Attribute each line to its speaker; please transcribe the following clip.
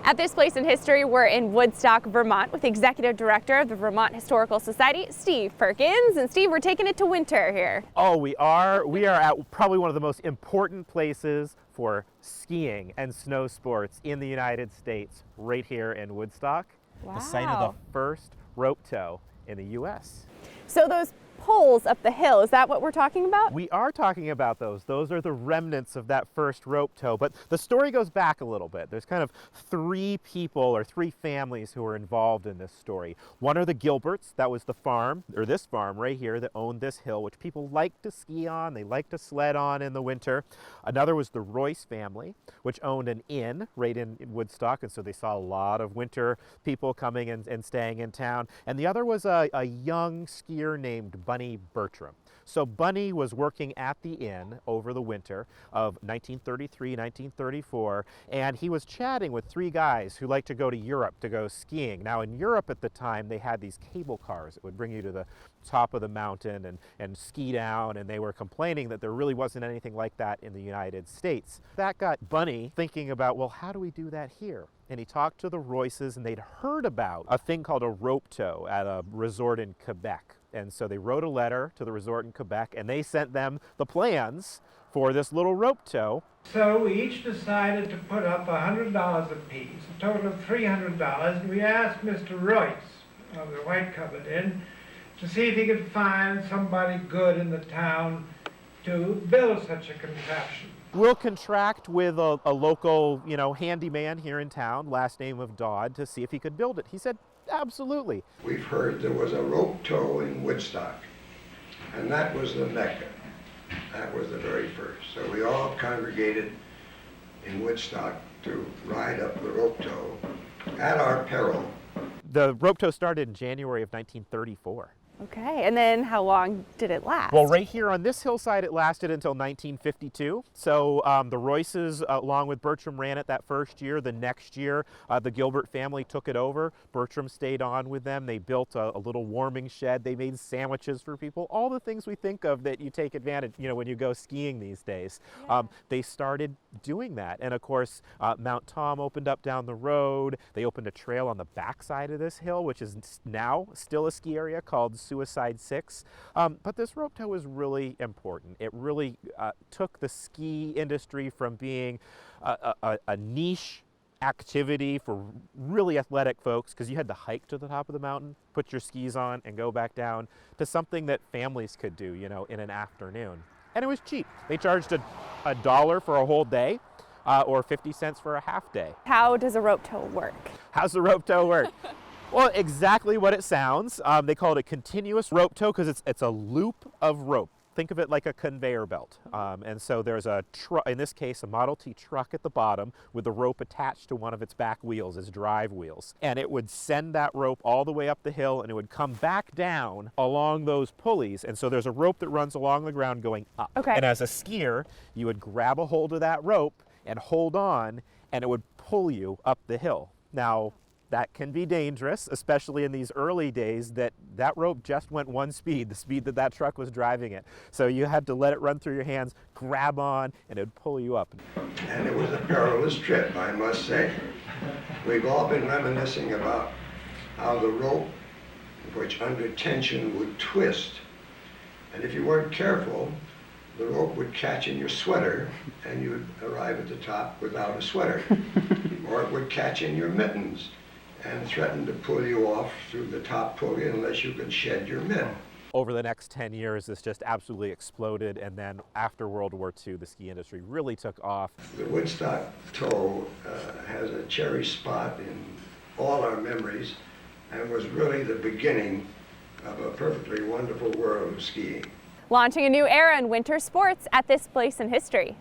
Speaker 1: At this place in history, we're in Woodstock, Vermont with Executive Director of the Vermont Historical Society, Steve Perkins. And Steve, we're taking it to winter here.
Speaker 2: Oh, we are. We are at probably one of the most important places for skiing and snow sports in the United States, right here in Woodstock.
Speaker 1: Wow.
Speaker 2: The site of the first rope tow in the U.S.
Speaker 1: So those poles up the hill, is that what we're talking about?
Speaker 2: We are talking about those. Those are the remnants of that first rope tow. But the story goes back a little bit. There's kind of three people or three families who are involved in this story. One are the Gilberts. That was the farm, or this farm right here, that owned this hill, which people like to ski on. They like to sled on in the winter. Another was the Royce family, which owned an inn right in Woodstock. And so they saw a lot of winter people coming and staying in town. And the other was a young skier named Bunny Bertram. So Bunny was working at the inn over the winter of 1933, 1934, and he was chatting with three guys who liked to go to Europe to go skiing. Now in Europe at the time, they had these cable cars that would bring you to the top of the mountain and ski down, and they were complaining that there really wasn't anything like that in the United States. That got Bunny thinking about, well, how do we do that here? And he talked to the Royces, and they'd heard about a thing called a rope tow at a resort in Quebec. And so they wrote a letter to the resort in Quebec, and they sent them the plans for this little rope tow.
Speaker 3: So we each decided to put up $100 apiece, a total of $300, and we asked Mr. Royce of the White Covered Inn to see if he could find somebody good in the town to build such a contraption.
Speaker 2: We'll contract with a local, handyman here in town, last name of Dodd, to see if he could build it. He said, absolutely.
Speaker 4: We've heard there was a rope tow in Woodstock, and that was the Mecca. That was the very first. So we all congregated in Woodstock to ride up the rope tow at our peril.
Speaker 2: The rope tow started in January of 1934.
Speaker 1: Okay, and then how long did it last?
Speaker 2: Well, right here on this hillside, it lasted until 1952. So the Royces, along with Bertram, ran it that first year. The next year, the Gilbert family took it over. Bertram stayed on with them. They built a little warming shed. They made sandwiches for people. All the things we think of that you take advantage, when you go skiing these days. Yeah. They started doing that. And of course, Mount Tom opened up down the road. They opened a trail on the backside of this hill, which is now still a ski area called Suicide 6. But this rope tow was really important. It really took the ski industry from being a niche activity for really athletic folks, because you had to hike to the top of the mountain, put your skis on, and go back down, to something that families could do, in an afternoon. And it was cheap. They charged a dollar for a whole day, or 50 cents for a half day.
Speaker 1: How does a rope tow work?
Speaker 2: How's the rope tow work? Well, exactly what it sounds. They call it a continuous rope tow because it's a loop of rope. Think of it like a conveyor belt. And so there's a truck, in this case, a Model T truck at the bottom with the rope attached to one of its back wheels, its drive wheels. And it would send that rope all the way up the hill, and it would come back down along those pulleys. And so there's a rope that runs along the ground going up.
Speaker 1: Okay.
Speaker 2: And as a skier, you would grab a hold of that rope and hold on, and it would pull you up the hill. Now, that can be dangerous, especially in these early days that rope just went one speed, the speed that truck was driving it. So you had to let it run through your hands, grab on, and it would pull you up.
Speaker 4: And it was a perilous trip, I must say. We've all been reminiscing about how the rope, which under tension would twist, and if you weren't careful, the rope would catch in your sweater and you'd arrive at the top without a sweater. Or it would catch in your mittens and threaten to pull you off through the top pulley unless you could shed your mitt.
Speaker 2: Over the next 10 years, this just absolutely exploded, and then after World War II, the ski industry really took off.
Speaker 4: The Woodstock tow has a cherished spot in all our memories and was really the beginning of a perfectly wonderful world of skiing.
Speaker 1: Launching a new era in winter sports at this place in history.